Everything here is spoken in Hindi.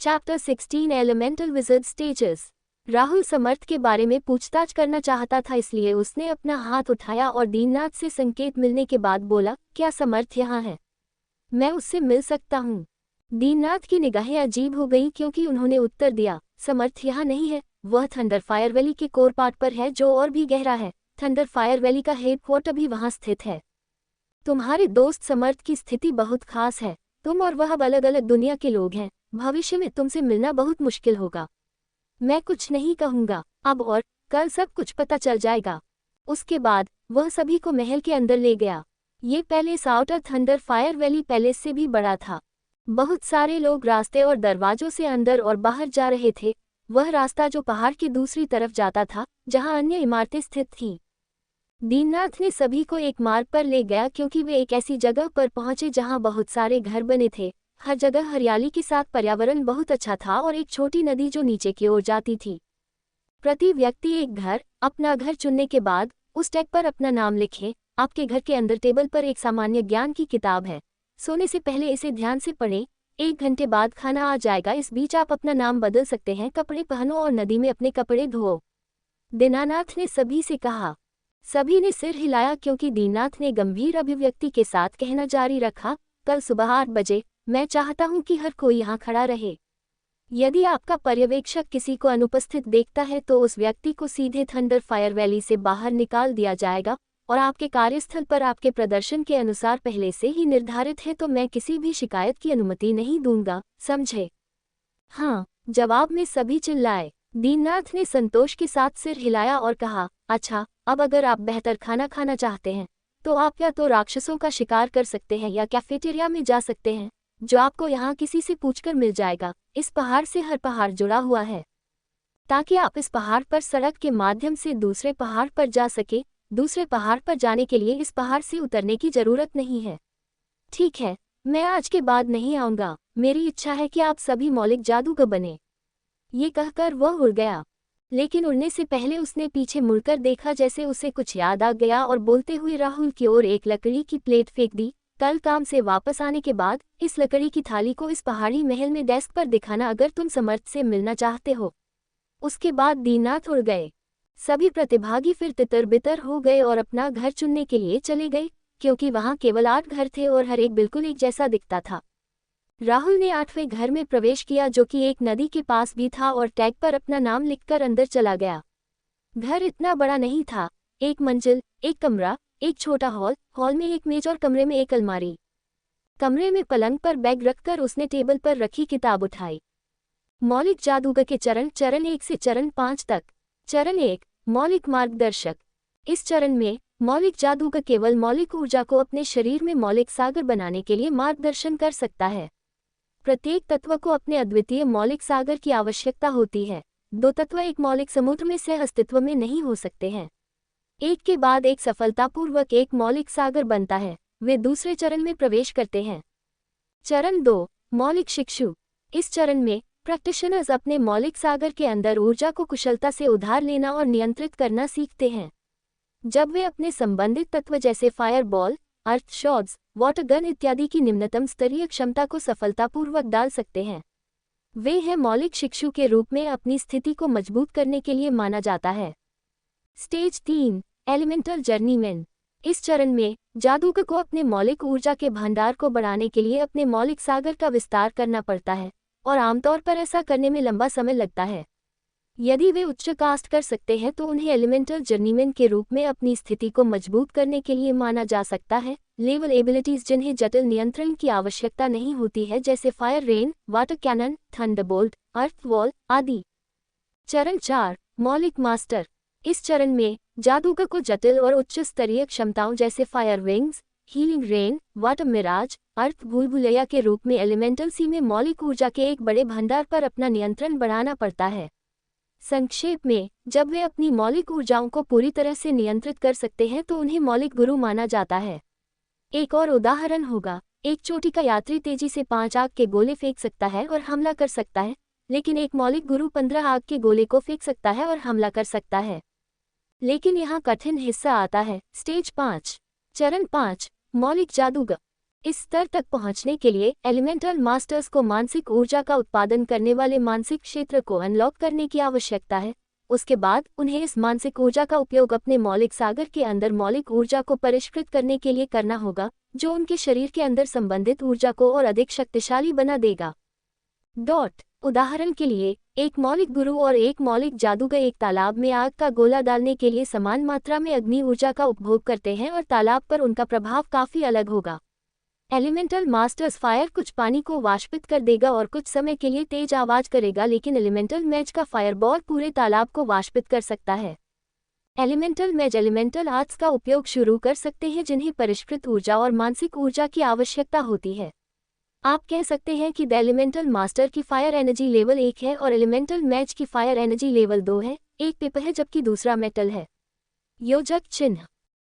Chapter 16 elemental wizard stages. Rahul Samarth के बारे में पूछताछ करना चाहता था, इसलिए उसने अपना हाथ उठाया और दीननाथ से संकेत मिलने के बाद बोला, क्या समर्थ यहाँ है? मैं उससे मिल सकता हूँ। दीननाथ की निगाहें अजीब हो गईं क्योंकि उन्होंने उत्तर दिया, समर्थ यहाँ नहीं है, वह थंडर फायर वैली के कोर पार्ट पर है जो और भी गहरा है। थंडर फायर वैली का हेडक्वार्टर भी वहाँ स्थित है। तुम्हारे दोस्त समर्थ की स्थिति बहुत खास है। तुम और वह अलग अलग दुनिया के लोग हैं। भविष्य में तुमसे मिलना बहुत मुश्किल होगा। मैं कुछ नहीं कहूँगा अब, और कल सब कुछ पता चल जाएगा। उसके बाद वह सभी को महल के अंदर ले गया। ये palace outer thunder fire valley palace से भी बड़ा था। बहुत सारे लोग रास्ते और दरवाजों से अंदर और बाहर जा रहे थे। वह रास्ता जो पहाड़ की दूसरी तरफ जाता था, जहां अन्य इमारतें स्थित थीं। दीननाथ ने सभी को एक मार्ग पर ले गया क्योंकि वे एक ऐसी जगह पर पहुंचे जहां बहुत सारे घर बने थे। हर जगह हरियाली के साथ पर्यावरण बहुत अच्छा था और एक छोटी नदी जो नीचे की ओर जाती थी। प्रति व्यक्ति एक घर, अपना घर चुनने के बाद उस टैग पर अपना नाम लिखें। आपके घर के अंदर टेबल पर एक सामान्य ज्ञान की किताब है। सोने से पहले इसे ध्यान से पढ़ें। 1 घंटे बाद खाना आ जाएगा। इस बीच आप अपना नाम बदल सकते हैं। कपड़े पहनो और नदी में अपने कपड़े धोओ। दीनानाथ ने सभी से कहा। सभी ने सिर हिलाया क्योंकि दीननाथ ने गंभीर अभिव्यक्ति के साथ कहना जारी रखा, कल सुबह 8 बजे मैं चाहता हूं कि हर कोई यहाँ खड़ा रहे। यदि आपका पर्यवेक्षक किसी को अनुपस्थित देखता है तो उस व्यक्ति को सीधे थंडर फायर वैली से बाहर निकाल दिया जाएगा, और आपके कार्यस्थल पर आपके प्रदर्शन के अनुसार पहले से ही निर्धारित है तो मैं किसी भी शिकायत की अनुमति नहीं दूंगा, समझे? हाँ, जवाब में सभी चिल्लाए। दीननाथ ने संतोष के साथ सिर हिलाया और कहा, अच्छा, अब अगर आप बेहतर खाना खाना चाहते हैं तो आप या तो राक्षसों का शिकार कर सकते हैं या कैफेटेरिया में जा सकते हैं, जो आपको यहाँ किसी से पूछकर मिल जाएगा। इस पहाड़ से हर पहाड़ जुड़ा हुआ है ताकि आप इस पहाड़ पर सड़क के माध्यम से दूसरे पहाड़ पर जा सके। दूसरे पहाड़ पर जाने के लिए इस पहाड़ से उतरने की जरूरत नहीं है। ठीक है, मैं आज के बाद नहीं आऊँगा। मेरी इच्छा है कि आप सभी मौलिक जादूगर बने। ये कहकर वह उड़ गया, लेकिन उड़ने से पहले उसने पीछे मुड़कर देखा जैसे उसे कुछ याद आ गया और बोलते हुए राहुल की ओर एक लकड़ी की प्लेट फेंक दी। कल काम से वापस आने के बाद इस लकड़ी की थाली को इस पहाड़ी महल में डेस्क पर दिखाना अगर तुम समर्थ से मिलना चाहते हो। उसके बाद दीननाथ उड़ गए। सभी प्रतिभागी फिर तितर बितर हो गए और अपना घर चुनने के लिए चले गए, क्योंकि वहां केवल 8 घर थे और हर एक बिल्कुल एक जैसा दिखता था। राहुल ने 8वें घर में प्रवेश किया जो कि एक नदी के पास भी था और टैग पर अपना नाम लिखकर अंदर चला गया। घर इतना बड़ा नहीं था। 1 मंजिल, 1 कमरा, एक छोटा हॉल में एक मेज और कमरे में एक अलमारी। कमरे में पलंग पर बैग रखकर उसने टेबल पर रखी किताब उठाई। मौलिक जादूगर के चरण 1 से चरण 5 तक। चरण 1, मौलिक मार्गदर्शक। इस चरण में मौलिक जादूगर केवल मौलिक ऊर्जा को अपने शरीर में मौलिक सागर बनाने के लिए मार्गदर्शन कर सकता है। प्रत्येक तत्व को अपने अद्वितीय मौलिक सागर की आवश्यकता होती है। 2 तत्व एक मौलिक समुद्र में सह अस्तित्व में नहीं हो सकते हैं। एक के बाद एक सफलतापूर्वक एक मौलिक सागर बनता है। वे दूसरे चरण में प्रवेश करते हैं। चरण 2, मौलिक शिक्षु। इस चरण में प्रैक्टिशनर्स अपने मौलिक सागर के अंदर ऊर्जा को कुशलता से उधार लेना और नियंत्रित करना सीखते हैं। जब वे अपने संबंधित तत्व जैसे फायर बॉल, अर्थ शॉट्स, वाटर गन इत्यादि की निम्नतम स्तरीय क्षमता को सफलतापूर्वक डाल सकते हैं, वे हैं मौलिक शिक्षु के रूप में अपनी स्थिति को मजबूत करने के लिए माना जाता है। Stage 3, elemental journeyman. इस चरण में जादूगर को अपने मौलिक ऊर्जा के भंडार को बढ़ाने के लिए अपने मौलिक सागर का विस्तार करना पड़ता है, और आमतौर पर ऐसा करने में लंबा समय लगता है। यदि वे उच्च कास्ट कर सकते हैं तो उन्हें एलिमेंटल जर्नीमैन के रूप में अपनी स्थिति को मजबूत करने के लिए माना जा सकता है। लेवल एबिलिटीज जिन्हें जटिल नियंत्रण की आवश्यकता नहीं होती है, जैसे fire rain, water cannon, thunderbolt, earth wall आदि। चरण 4, मौलिक मास्टर। इस चरण में जादूगर को जटिल और उच्च स्तरीय क्षमताओं जैसे fire wings, healing rain, water mirage, earth भूलभुलैया के रूप में एलिमेंटल सी में मौलिक ऊर्जा के एक बड़े भंडार पर अपना नियंत्रण बढ़ाना पड़ता है। संक्षेप में, जब वे अपनी मौलिक ऊर्जाओं को पूरी तरह से नियंत्रित कर सकते हैं तो उन्हें मौलिक गुरु माना जाता है। एक और उदाहरण होगा, एक चोटी का यात्री तेजी से 5 आग के गोले फेंक सकता है और हमला कर सकता है, लेकिन एक मौलिक गुरु 15 आग के गोले को फेंक सकता है और हमला कर सकता है। लेकिन यहाँ कठिन हिस्सा आता है। स्टेज 5, चरण 5, मौलिक जादूगर। इस स्तर तक पहुंचने के लिए एलिमेंटल मास्टर्स को मानसिक ऊर्जा का उत्पादन करने वाले मानसिक क्षेत्र को अनलॉक करने की आवश्यकता है। उसके बाद उन्हें इस मानसिक ऊर्जा का उपयोग अपने मौलिक सागर के अंदर मौलिक ऊर्जा को परिष्कृत करने के लिए करना होगा, जो उनके शरीर के अंदर संबंधित ऊर्जा को और अधिक शक्तिशाली बना देगा। उदाहरण के लिए, एक मौलिक गुरु और एक मौलिक जादूगर एक तालाब में आग का गोला डालने के लिए समान मात्रा में अग्नि ऊर्जा का उपभोग करते हैं और तालाब पर उनका प्रभाव काफी अलग होगा। एलिमेंटल मास्टर्स फायर कुछ पानी को वाष्पित कर देगा और कुछ समय के लिए तेज आवाज करेगा, लेकिन एलिमेंटल मैच का फायरबॉल पूरे तालाब को वाष्पित कर सकता है। एलिमेंटल मैच एलिमेंटल आर्ट्स का उपयोग शुरू कर सकते हैं जिन्हें परिष्कृत ऊर्जा और मानसिक ऊर्जा की आवश्यकता होती है। आप कह सकते हैं कि द एलिमेंटल मास्टर की फायर एनर्जी लेवल 1 है और एलिमेंटल मैच की फायर एनर्जी लेवल 2 है। एक पेपर है जबकि दूसरा मेटल है। योजक चिन्ह